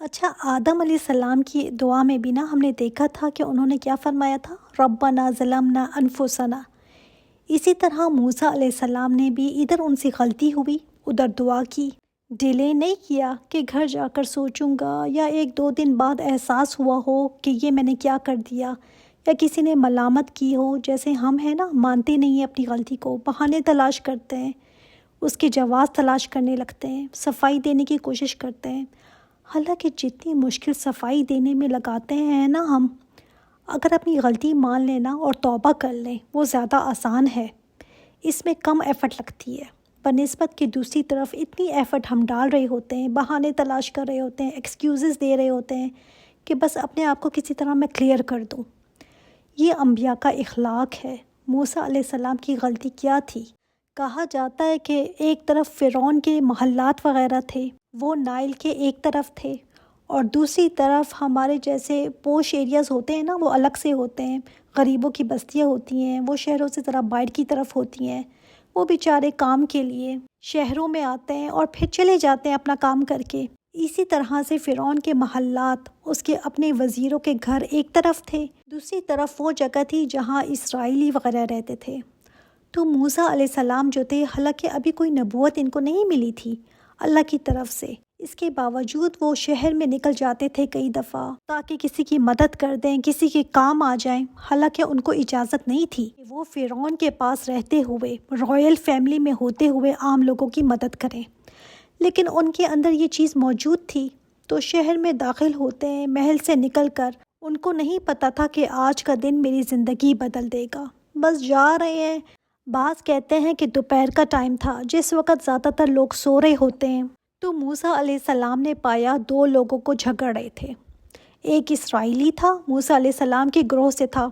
اچھا، آدم علیہ السلام کی دعا میں بھی ہم نے دیکھا تھا کہ انہوں نے کیا فرمایا تھا، ربنا ظلمنا انفسنا۔ اسی طرح موسیٰ علیہ السلام نے بھی ادھر ان سے غلطی ہوئی، ادھر دعا کی، ڈیلے نہیں کیا کہ گھر جا کر سوچوں گا، یا 1-2 دن بعد احساس ہوا ہو کہ یہ میں نے کیا کر دیا، یا کسی نے ملامت کی ہو، جیسے ہم ہیں مانتے نہیں ہیں اپنی غلطی کو، بہانے تلاش کرتے ہیں، اس کے جواز تلاش کرنے لگتے ہیں، صفائی دینے کی کوشش کرتے ہیں۔ حالانکہ جتنی مشکل صفائی دینے میں لگاتے ہیں ہم، اگر اپنی غلطی مان لینا اور توبہ کر لیں وہ زیادہ آسان ہے، اس میں کم ایفرٹ لگتی ہے، بنسبت کہ دوسری طرف اتنی ایفرٹ ہم ڈال رہے ہوتے ہیں، بہانے تلاش کر رہے ہوتے ہیں، ایکسکیوزز دے رہے ہوتے ہیں کہ بس اپنے آپ کو کسی طرح میں کلیئر کر دوں۔ یہ انبیاء کا اخلاق ہے۔ موسیٰ علیہ السلام کی غلطی کیا تھی؟ کہا جاتا ہے کہ ایک طرف فرعون کے محلات وغیرہ تھے، وہ نائل کے ایک طرف تھے، اور دوسری طرف ہمارے جیسے پوش ایریاز ہوتے ہیں وہ الگ سے ہوتے ہیں، غریبوں کی بستیاں ہوتی ہیں، وہ شہروں سے ذرا باہر کی طرف ہوتی ہیں، وہ بیچارے کام کے لیے شہروں میں آتے ہیں اور پھر چلے جاتے ہیں اپنا کام کر کے۔ اسی طرح سے فرعون کے محلات، اس کے اپنے وزیروں کے گھر ایک طرف تھے، دوسری طرف وہ جگہ تھی جہاں اسرائیلی وغیرہ رہتے تھے۔ تو موسیٰ علیہ السلام جو تھے، حالانکہ ابھی کوئی نبوت ان کو نہیں ملی تھی اللہ کی طرف سے، اس کے باوجود وہ شہر میں نکل جاتے تھے کئی دفعہ تاکہ کسی کی مدد کر دیں، کسی کے کام آ جائیں، حالانکہ ان کو اجازت نہیں تھی کہ وہ فرعون کے پاس رہتے ہوئے، رائل فیملی میں ہوتے ہوئے عام لوگوں کی مدد کریں، لیکن ان کے اندر یہ چیز موجود تھی۔ تو شہر میں داخل ہوتے ہیں محل سے نکل کر، ان کو نہیں پتا تھا کہ آج کا دن میری زندگی بدل دے گا، بس جا رہے ہیں۔ بعض کہتے ہیں کہ دوپہر کا ٹائم تھا، جس وقت زیادہ تر لوگ سو رہے ہوتے ہیں۔ تو موسیٰ علیہ السلام نے پایا 2 لوگوں کو جھگڑ رہے تھے، ایک اسرائیلی تھا، موسیٰ علیہ السلام کے گروہ سے تھا،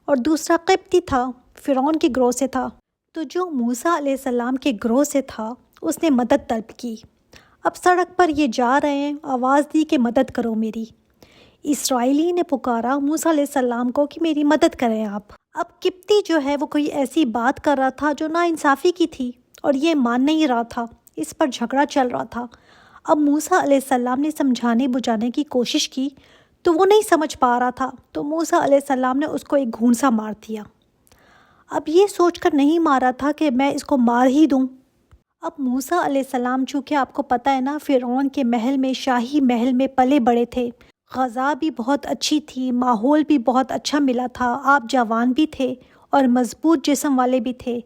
اور دوسرا قبطی تھا، فرعون کے گروہ سے تھا۔ تو جو موسیٰ علیہ السلام کے گروہ سے تھا، اس نے مدد طلب کی۔ اب سڑک پر یہ جا رہے ہیں، آواز دی کہ مدد کرو میری۔ اسرائیلی نے پکارا موسیٰ علیہ السلام کو کہ میری مدد کریں آپ۔ اب قبطی جو ہے وہ کوئی ایسی بات کر رہا تھا جو ناانصافی کی تھی، اور یہ مان نہیں رہا تھا، اس پر جھگڑا چل رہا تھا۔ اب موسیٰ علیہ السلام نے سمجھانے بجھانے کی کوشش کی تو وہ نہیں سمجھ پا رہا تھا، تو موسیٰ علیہ السلام نے اس کو ایک گھونسا مار دیا۔ اب یہ سوچ کر نہیں مارا تھا کہ میں اس کو مار ہی دوں۔ اب موسیٰ علیہ السلام چونکہ آپ کو پتہ ہے فرعون کے محل میں، شاہی محل میں پلے بڑے تھے، غذا بھی بہت اچھی تھی، ماحول بھی بہت اچھا ملا تھا، آپ جوان بھی تھے اور مضبوط جسم والے بھی تھے،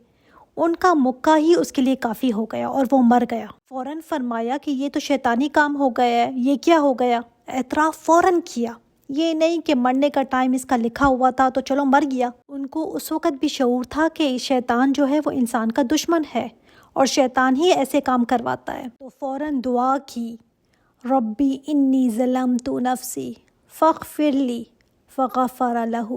ان کا مکہ ہی اس کے لیے کافی ہو گیا اور وہ مر گیا۔ فوراً فرمایا کہ یہ تو شیطانی کام ہو گیا ہے، یہ کیا ہو گیا؟ اعتراف فوراً کیا، یہ نہیں کہ مرنے کا ٹائم اس کا لکھا ہوا تھا تو چلو مر گیا۔ ان کو اس وقت بھی شعور تھا کہ شیطان جو ہے وہ انسان کا دشمن ہے، اور شیطان ہی ایسے کام کرواتا ہے۔ تو فوراً دعا کی، ربی انی ظلمت نفسی فاغفر لی، فغفر لہ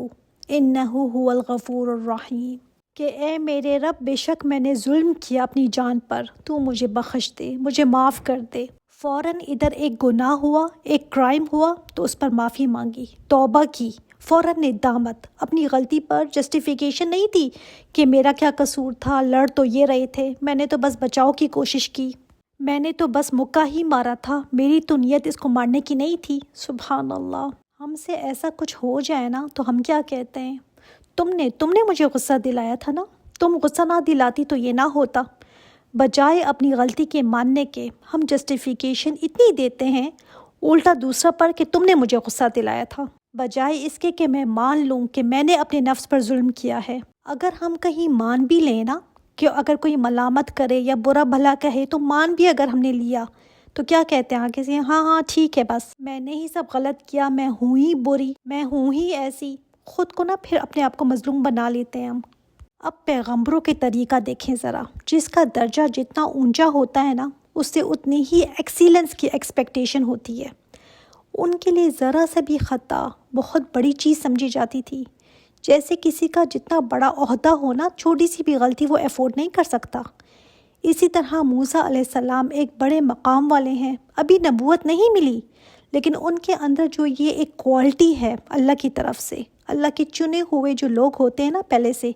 انہ هو الغفور الرحیم، کہ اے میرے رب، بے شک میں نے ظلم کیا اپنی جان پر، تو مجھے بخش دے، مجھے معاف کر دے۔ فوراً ادھر ایک گناہ ہوا، ایک کرائم ہوا، تو اس پر معافی مانگی، توبہ کی، فوراً ندامت، اپنی غلطی پر جسٹیفیکیشن نہیں تھی کہ میرا کیا قصور تھا، لڑ تو یہ رہے تھے، میں نے تو بس بچاؤ کی کوشش کی، میں نے تو بس مکہ ہی مارا تھا، میری تو نیت اس کو مارنے کی نہیں تھی۔ سبحان اللہ، ہم سے ایسا کچھ ہو جائے تو ہم کیا کہتے ہیں، تم نے مجھے غصہ دلایا تھا تم غصہ نہ دلاتی تو یہ نہ ہوتا۔ بجائے اپنی غلطی کے ماننے کے، ہم جسٹیفیکیشن اتنی دیتے ہیں الٹا دوسرا پر کہ تم نے مجھے غصہ دلایا تھا، بجائے اس کے کہ میں مان لوں کہ میں نے اپنے نفس پر ظلم کیا ہے۔ اگر ہم کہیں مان بھی لیں کہ اگر کوئی ملامت کرے یا برا بھلا کہے تو مان بھی اگر ہم نے لیا تو کیا کہتے ہیں آگے سے، ہاں ٹھیک ہے، بس میں نے ہی سب غلط کیا، میں ہوں ہی بری، میں ہوں ہی ایسی، خود کو پھر اپنے آپ کو مظلوم بنا لیتے ہیں ہم۔ اب پیغمبروں کے طریقہ دیکھیں ذرا، جس کا درجہ جتنا اونچا ہوتا ہے اس سے اتنی ہی ایکسیلنس کی ایکسپیکٹیشن ہوتی ہے۔ ان کے لیے ذرا سے بھی خطا بہت بڑی چیز سمجھی جاتی تھی، جیسے کسی کا جتنا بڑا عہدہ ہونا، چھوٹی سی بھی غلطی وہ افورڈ نہیں کر سکتا۔ اسی طرح موسیٰ علیہ السلام ایک بڑے مقام والے ہیں، ابھی نبوت نہیں ملی، لیکن ان کے اندر جو یہ ایک کوالٹی ہے اللہ کی طرف سے، اللہ کے چنے ہوئے جو لوگ ہوتے ہیں پہلے سے،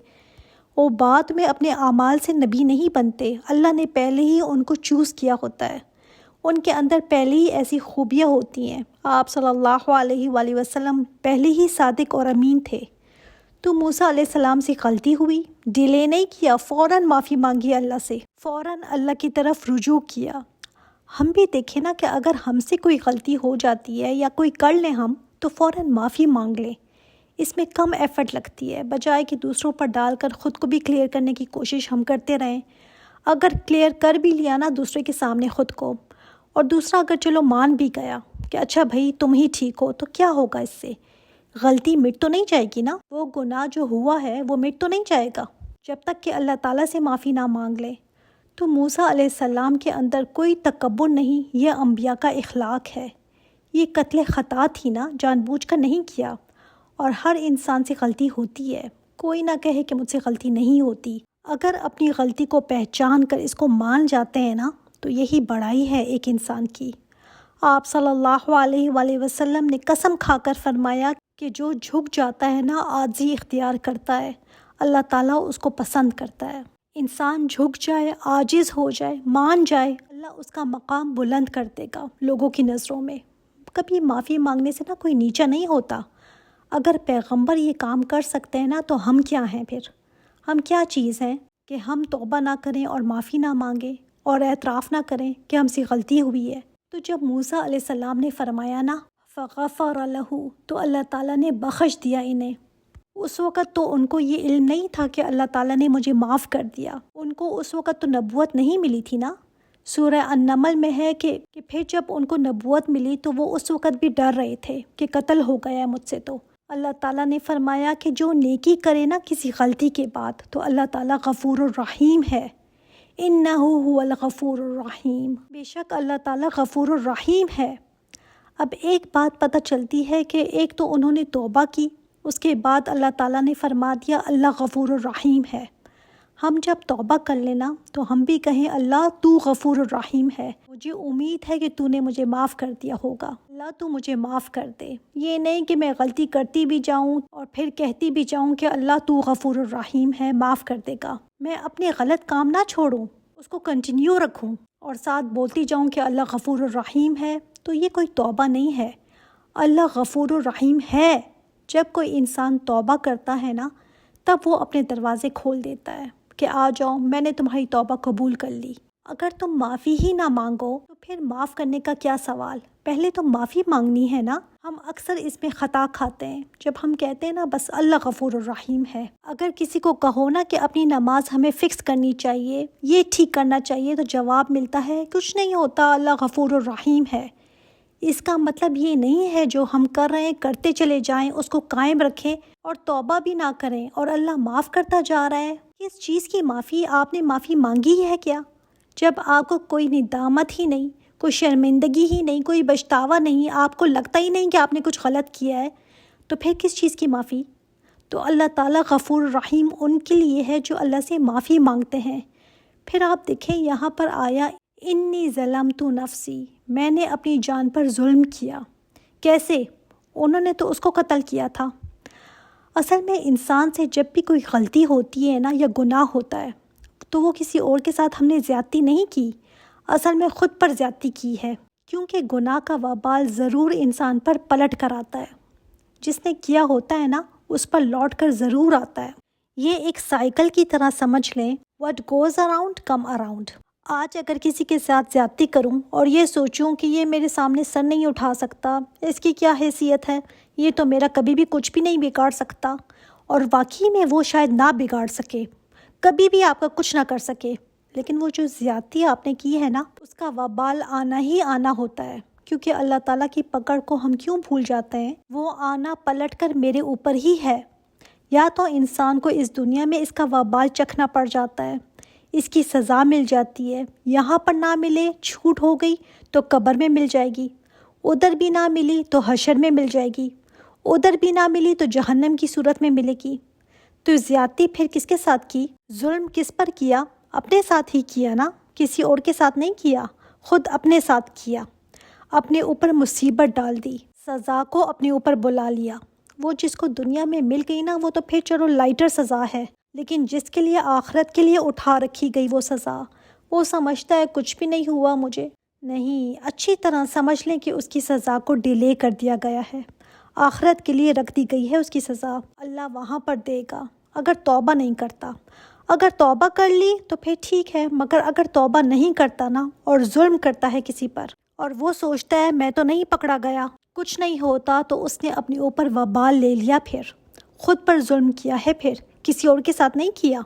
وہ بعد میں اپنے اعمال سے نبی نہیں بنتے، اللہ نے پہلے ہی ان کو چوز کیا ہوتا ہے، ان کے اندر پہلے ہی ایسی خوبیاں ہوتی ہیں، آپ صلی اللہ علیہ وآلہ وسلم پہلے ہی صادق اور امین تھے۔ تو موسیٰ علیہ السلام سے غلطی ہوئی، ڈیلے نہیں کیا، فوراً معافی مانگی اللہ سے، فوراً اللہ کی طرف رجوع کیا۔ ہم بھی دیکھیں نا کہ اگر ہم سے کوئی غلطی ہو جاتی ہے یا کوئی کر لیں ہم تو فوراً معافی مانگ لیں، اس میں کم ایفرٹ لگتی ہے، بجائے کہ دوسروں پر ڈال کر خود کو بھی کلیئر کرنے کی کوشش ہم کرتے رہیں۔ اگر کلیئر کر بھی لیا نا دوسرے کے سامنے خود کو، اور دوسرا اگر چلو مان بھی گیا کہ اچھا بھائی تم ہی ٹھیک ہو، تو کیا ہوگا اس سے؟ غلطی مٹ تو نہیں جائے گی نا، وہ گناہ جو ہوا ہے وہ مٹ تو نہیں جائے گا جب تک کہ اللہ تعالیٰ سے معافی نہ مانگ لے۔ تو موسیٰ علیہ السلام کے اندر کوئی تکبر نہیں، یہ انبیاء کا اخلاق ہے۔ یہ قتل خطا تھی نا، جان بوجھ کر نہیں کیا، اور ہر انسان سے غلطی ہوتی ہے، کوئی نہ کہے کہ مجھ سے غلطی نہیں ہوتی۔ اگر اپنی غلطی کو پہچان کر اس کو مان جاتے ہیں نا تو یہی بڑائی ہے ایک انسان کی۔ آپ صلی اللہ علیہ وآلہ وسلم نے قسم کھا کر فرمایا کہ جو جھک جاتا ہے نا، عاجزی اختیار کرتا ہے، اللہ تعالیٰ اس کو پسند کرتا ہے۔ انسان جھک جائے، عاجز ہو جائے، مان جائے، اللہ اس کا مقام بلند کر دے گا لوگوں کی نظروں میں۔ کبھی معافی مانگنے سے نا کوئی نیچا نہیں ہوتا۔ اگر پیغمبر یہ کام کر سکتے ہیں نا تو ہم کیا ہیں پھر؟ ہم کیا چیز ہیں کہ ہم توبہ نہ کریں اور معافی نہ مانگیں اور اعتراف نہ کریں کہ ہم سے غلطی ہوئی ہے؟ تو جب موسیٰ علیہ السلام نے فرمایا نا فغفر لہ، تو اللہ تعالیٰ نے بخش دیا انہیں۔ اس وقت تو ان کو یہ علم نہیں تھا کہ اللہ تعالیٰ نے مجھے معاف کر دیا، ان کو اس وقت تو نبوت نہیں ملی تھی نا۔ سورہ النمل میں ہے کہ پھر جب ان کو نبوت ملی تو وہ اس وقت بھی ڈر رہے تھے کہ قتل ہو گیا مجھ سے۔ تو اللہ تعالیٰ نے فرمایا کہ جو نیکی کرے نا کسی غلطی کے بعد تو اللہ تعالیٰ غفور الرحیم ہے، انہ هو الغفور الرحیم، بے شک اللہ تعالیٰ غفور الرحیم ہے۔ اب ایک بات پتہ چلتی ہے کہ ایک تو انہوں نے توبہ کی، اس کے بعد اللہ تعالیٰ نے فرما دیا اللہ غفور الرحیم ہے۔ ہم جب توبہ کر لینا تو ہم بھی کہیں اللہ تو غفور الرحیم ہے، مجھے امید ہے کہ تو نے مجھے معاف کر دیا ہوگا، اللہ تو مجھے معاف کر دے۔ یہ نہیں کہ میں غلطی کرتی بھی جاؤں اور پھر کہتی بھی جاؤں کہ اللہ تو غفور الرحیم ہے، معاف کر دے گا۔ میں اپنے غلط کام نہ چھوڑوں، اس کو کنٹینیو رکھوں اور ساتھ بولتی جاؤں کہ اللہ غفور الرحیم ہے، تو یہ کوئی توبہ نہیں ہے۔ اللہ غفور الرحیم ہے۔ جب کوئی انسان توبہ کرتا ہے نا تب وہ اپنے دروازے کھول دیتا ہے کہ آ جاؤ، میں نے تمہاری توبہ قبول کر لی۔ اگر تم معافی ہی نہ مانگو تو پھر معاف کرنے کا کیا سوال؟ پہلے تو معافی مانگنی ہے نا۔ ہم اکثر اس میں خطا کھاتے ہیں جب ہم کہتے ہیں نا بس اللہ غفور الرحیم ہے۔ اگر کسی کو کہو نا کہ اپنی نماز ہمیں فکس کرنی چاہیے، یہ ٹھیک کرنا چاہیے، تو جواب ملتا ہے کچھ نہیں ہوتا، اللہ غفور الرحیم ہے۔ اس کا مطلب یہ نہیں ہے جو ہم کر رہے ہیں کرتے چلے جائیں، اس کو قائم رکھیں اور توبہ بھی نہ کریں اور اللہ معاف کرتا جا رہا ہے۔ کس چیز کی معافی؟ آپ نے معافی مانگی ہے کیا؟ جب آپ کو کوئی ندامت ہی نہیں، کوئی شرمندگی ہی نہیں، کوئی پچھتاوا نہیں، آپ کو لگتا ہی نہیں کہ آپ نے کچھ غلط کیا ہے، تو پھر کس چیز کی معافی؟ تو اللہ تعالیٰ غفور الرحیم ان کے لیے ہے جو اللہ سے معافی مانگتے ہیں۔ پھر آپ دیکھیں یہاں پر آیا انی ظلمت نفسی، میں نے اپنی جان پر ظلم کیا۔ کیسے؟ انہوں نے تو اس کو قتل کیا تھا۔ اصل میں انسان سے جب بھی کوئی غلطی ہوتی ہے نا یا گناہ ہوتا ہے تو وہ کسی اور کے ساتھ ہم نے زیادتی نہیں کی، اصل میں خود پر زیادتی کی ہے، کیونکہ گناہ کا وبال ضرور انسان پر پلٹ کر آتا ہے۔ جس نے کیا ہوتا ہے نا اس پر لوٹ کر ضرور آتا ہے۔ یہ ایک سائیکل کی طرح سمجھ لیں، what goes around come around۔ آج اگر کسی کے ساتھ زیادتی کروں اور یہ سوچوں کہ یہ میرے سامنے سر نہیں اٹھا سکتا، اس کی کیا حیثیت ہے، یہ تو میرا کبھی بھی کچھ بھی نہیں بگاڑ سکتا، اور واقعی میں وہ شاید نہ بگاڑ سکے، کبھی بھی آپ کا کچھ نہ کر سکے، لیکن وہ جو زیادتی آپ نے کی ہے نا اس کا وبال آنا ہی آنا ہوتا ہے، کیونکہ اللہ تعالیٰ کی پکڑ کو ہم کیوں بھول جاتے ہیں؟ وہ آنا پلٹ کر میرے اوپر ہی ہے۔ یا تو انسان کو اس دنیا میں اس کا وبال چکھنا پڑ جاتا ہے، اس کی سزا مل جاتی ہے، یہاں پر نہ ملے چھوٹ ہو گئی تو قبر میں مل جائے گی، ادھر بھی نہ ملی تو حشر میں مل جائے گی، ادھر بھی نہ ملی تو جہنم کی صورت میں ملے گی۔ تو زیادتی پھر کس کے ساتھ کی؟ ظلم کس پر کیا؟ اپنے ساتھ ہی کیا نا، کسی اور کے ساتھ نہیں کیا، خود اپنے ساتھ کیا، اپنے اوپر مصیبت ڈال دی، سزا کو اپنے اوپر بلا لیا۔ وہ جس کو دنیا میں مل گئی نا وہ تو پھر چلو لائٹر سزا ہے، لیکن جس کے لیے آخرت کے لیے اٹھا رکھی گئی وہ سزا، وہ سمجھتا ہے کچھ بھی نہیں ہوا مجھے، نہیں، اچھی طرح سمجھ لیں کہ اس کی سزا کو ڈیلے کر دیا گیا ہے، آخرت کے لیے رکھ دی گئی ہے اس کی سزا، اللہ وہاں پر دے گا اگر توبہ نہیں کرتا۔ اگر توبہ کر لی تو پھر ٹھیک ہے، مگر اگر توبہ نہیں کرتا نا اور ظلم کرتا ہے کسی پر اور وہ سوچتا ہے میں تو نہیں پکڑا گیا، کچھ نہیں ہوتا، تو اس نے اپنے اوپر وبال لے لیا، پھر خود پر ظلم کیا ہے، پھر کسی اور کے ساتھ نہیں کیا۔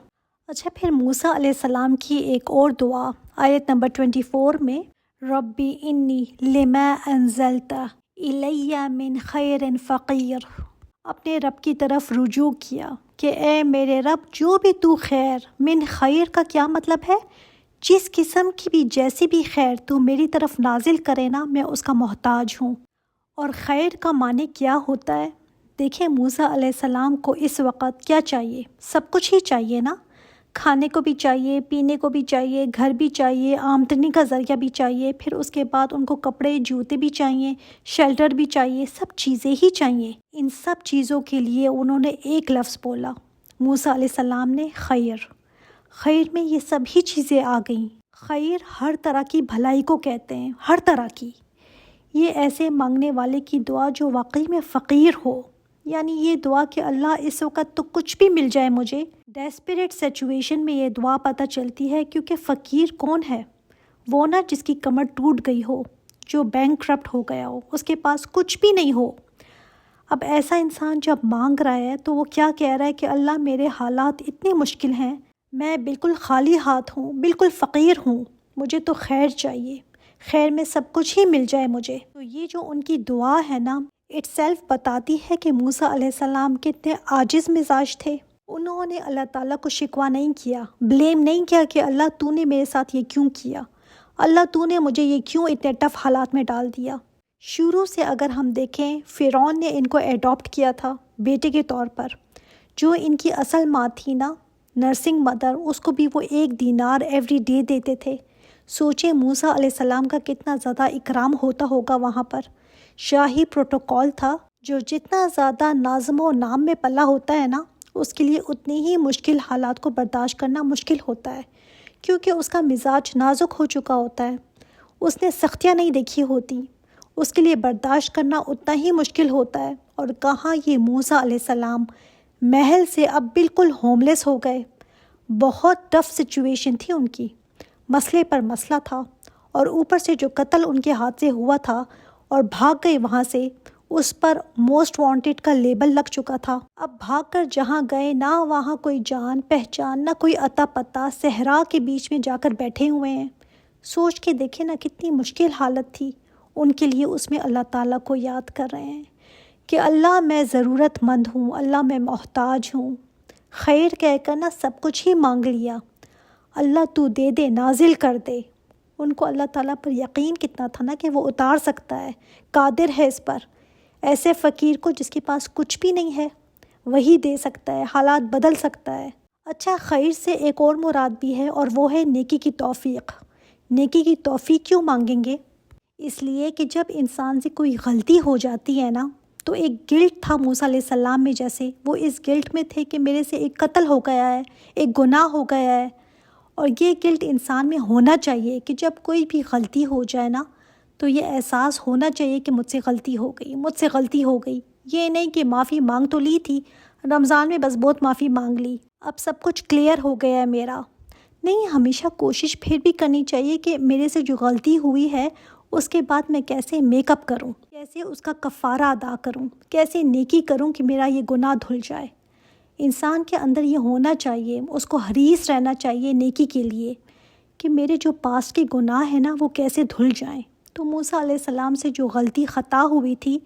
اچھا، پھر موسیٰ علیہ السلام کی ایک اور دعا آیت نمبر 24 میں، ربی انی لما انزلت الی من خیر فقیر، اپنے رب کی طرف رجوع کیا کہ اے میرے رب، جو بھی تو خیر، من خیر کا کیا مطلب ہے؟ جس قسم کی بھی جیسی بھی خیر تو میری طرف نازل کرے نا، میں اس کا محتاج ہوں۔ اور خیر کا معنی کیا ہوتا ہے؟ دیکھیں، موسیٰ علیہ السلام کو اس وقت کیا چاہیے؟ سب کچھ ہی چاہیے نا، کھانے کو بھی چاہیے، پینے کو بھی چاہیے، گھر بھی چاہیے، آمدنی کا ذریعہ بھی چاہیے، پھر اس کے بعد ان کو کپڑے جوتے بھی چاہیے، شیلٹر بھی چاہیے، سب چیزیں ہی چاہیے۔ ان سب چیزوں کے لیے انہوں نے ایک لفظ بولا، موسیٰ علیہ السلام نے، خیر۔ خیر میں یہ سب ہی چیزیں آ گئیں۔ خیر ہر طرح کی بھلائی کو کہتے ہیں، ہر طرح کی۔ یہ ایسے مانگنے والے کی دعا جو واقعی میں فقیر ہو، یعنی یہ دعا کہ اللہ اس وقت تو کچھ بھی مل جائے مجھے۔ ڈیسپریٹ سچویشن میں یہ دعا پتہ چلتی ہے، کیونکہ فقیر کون ہے؟ وہ نا جس کی کمر ٹوٹ گئی ہو، جو بینکرپٹ ہو گیا ہو، اس کے پاس کچھ بھی نہیں ہو۔ اب ایسا انسان جب مانگ رہا ہے تو وہ کیا کہہ رہا ہے کہ اللہ میرے حالات اتنے مشکل ہیں، میں بالکل خالی ہاتھ ہوں، بالکل فقیر ہوں، مجھے تو خیر چاہیے، خیر میں سب کچھ ہی مل جائے مجھے۔ تو یہ جو ان کی دعا ہے نا، اٹ سیلف بتاتی ہے کہ موسیٰ علیہ السلام کتنے عاجز مزاج تھے۔ انہوں نے اللہ تعالیٰ کو شکوہ نہیں کیا، بلیم نہیں کیا کہ اللہ تو نے میرے ساتھ یہ کیوں کیا، اللہ تو نے مجھے یہ کیوں اتنے ٹف حالات میں ڈال دیا۔ شروع سے اگر ہم دیکھیں، فرعون نے ان کو ایڈاپٹ کیا تھا بیٹے کے طور پر، جو ان کی اصل ماں تھی نا، نرسنگ مدر، اس کو بھی وہ 1 دینار ایوری ڈے دیتے تھے۔ سوچیں موسیٰ علیہ السلام کا کتنا زیادہ اکرام ہوتا ہوگا وہاں پر۔ شاہی پروٹوکول تھا، جو جتنا زیادہ نازم و نام میں پلا ہوتا ہے نا، اس کے لیے اتنی ہی مشکل حالات کو برداشت کرنا مشکل ہوتا ہے، کیونکہ اس کا مزاج نازک ہو چکا ہوتا ہے، اس نے سختیاں نہیں دیکھی ہوتی، اس کے لیے برداشت کرنا اتنا ہی مشکل ہوتا ہے۔ اور کہاں یہ موسیٰ علیہ السلام محل سے اب بالکل ہوملیس ہو گئے، بہت ٹف سچویشن تھی ان کی، مسئلے پر مسئلہ تھا، اور اوپر سے جو قتل ان کے ہاتھ سے ہوا تھا اور بھاگ گئے وہاں سے، اس پر موسٹ وانٹڈ کا لیبل لگ چکا تھا۔ اب بھاگ کر جہاں گئے، نہ وہاں کوئی جان پہچان، نہ کوئی اتا پتہ، صحرا کے بیچ میں جا کر بیٹھے ہوئے ہیں۔ سوچ کے دیکھیں نا، کتنی مشکل حالت تھی ان کے لیے۔ اس میں اللہ تعالیٰ کو یاد کر رہے ہیں کہ اللہ میں ضرورت مند ہوں، اللہ میں محتاج ہوں۔ خیر کہہ کر نا سب کچھ ہی مانگ لیا، اللہ تو دے دے، نازل کر دے۔ ان کو اللہ تعالیٰ پر یقین کتنا تھا نا کہ وہ اتار سکتا ہے، قادر ہے اس پر۔ ایسے فقیر کو جس کے پاس کچھ بھی نہیں ہے، وہی دے سکتا ہے، حالات بدل سکتا ہے۔ اچھا، خیر سے ایک اور مراد بھی ہے، اور وہ ہے نیکی کی توفیق۔ نیکی کی توفیق کیوں مانگیں گے؟ اس لیے کہ جب انسان سے کوئی غلطی ہو جاتی ہے نا، تو ایک گلٹ تھا موسیٰ علیہ السلام میں، جیسے وہ اس گلٹ میں تھے کہ میرے سے ایک قتل ہو گیا ہے، ایک گناہ ہو گیا ہے۔ اور یہ گلٹ انسان میں ہونا چاہیے کہ جب کوئی بھی غلطی ہو جائے نا، تو یہ احساس ہونا چاہیے کہ مجھ سے غلطی ہو گئی، مجھ سے غلطی ہو گئی۔ یہ نہیں کہ معافی مانگ تو لی تھی رمضان میں، بس بہت معافی مانگ لی، اب سب کچھ کلیئر ہو گیا ہے میرا۔ نہیں، ہمیشہ کوشش پھر بھی کرنی چاہیے کہ میرے سے جو غلطی ہوئی ہے، اس کے بعد میں کیسے میک اپ کروں، کیسے اس کا کفارہ ادا کروں، کیسے نیکی کروں کہ میرا یہ گناہ دھل جائے۔ انسان کے اندر یہ ہونا چاہیے، اس کو حریص رہنا چاہیے نیکی کے لیے، کہ میرے جو پاسٹ کے گناہ ہیں نا، وہ کیسے دھل جائیں۔ تو موسیٰ علیہ السلام سے جو غلطی خطا ہوئی تھی،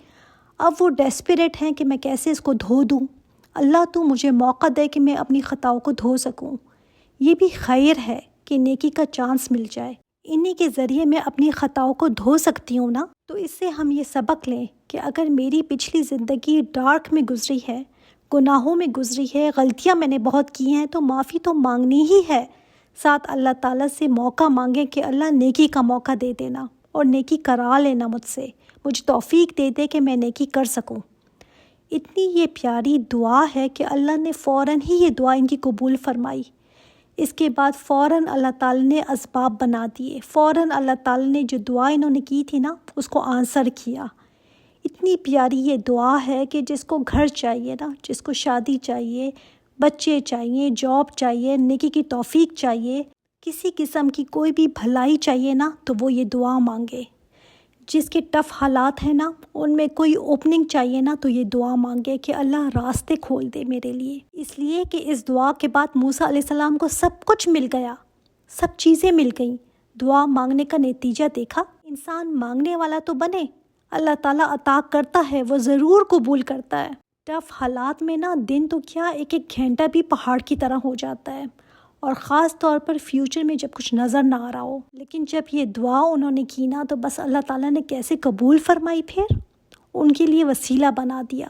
اب وہ ڈیسپریٹ ہیں کہ میں کیسے اس کو دھو دوں۔ اللہ تو مجھے موقع دے کہ میں اپنی خطاؤں کو دھو سکوں۔ یہ بھی خیر ہے کہ نیکی کا چانس مل جائے، انہی کے ذریعے میں اپنی خطاؤں کو دھو سکتی ہوں نا۔ تو اس سے ہم یہ سبق لیں کہ اگر میری پچھلی زندگی ڈارک میں گزری ہے، گناہوں میں گزری ہے، غلطیاں میں نے بہت کی ہیں، تو معافی تو مانگنی ہی ہے، ساتھ اللہ تعالیٰ سے موقع مانگیں کہ اللہ نیکی کا موقع دے دینا اور نیکی کرا لینا مجھ سے، مجھے توفیق دے دے کہ میں نیکی کر سکوں۔ اتنی یہ پیاری دعا ہے کہ اللہ نے فوراً ہی یہ دعا ان کی قبول فرمائی۔ اس کے بعد فوراً اللہ تعالیٰ نے اسباب بنا دیے، فوراً اللہ تعالیٰ نے جو دعا انہوں نے کی تھی نا اس کو آنسر کیا۔ اتنی پیاری یہ دعا ہے کہ جس کو گھر چاہیے نا، جس کو شادی چاہیے، بچے چاہیے، جاب چاہیے، نیکی کی توفیق چاہیے، کسی قسم کی کوئی بھی بھلائی چاہیے نا تو وہ یہ دعا مانگے۔ جس کے ٹف حالات ہیں نا ان میں کوئی اوپننگ چاہیے نا تو یہ دعا مانگے کہ اللہ راستے کھول دے میرے لیے۔ اس لیے کہ اس دعا کے بعد موسیٰ علیہ السلام کو سب کچھ مل گیا، سب چیزیں مل گئیں۔ دعا مانگنے کا نتیجہ دیکھا، انسان مانگنے والا تو بنے، اللہ تعالیٰ عطا کرتا ہے، وہ ضرور قبول کرتا ہے۔ ٹف حالات میں نا دن تو کیا ایک ایک گھنٹہ بھی پہاڑ کی طرح ہو جاتا ہے، اور خاص طور پر فیوچر میں جب کچھ نظر نہ آ رہا ہو۔ لیکن جب یہ دعا انہوں نے کی نا تو بس اللہ تعالیٰ نے کیسے قبول فرمائی، پھر ان کے لیے وسیلہ بنا دیا۔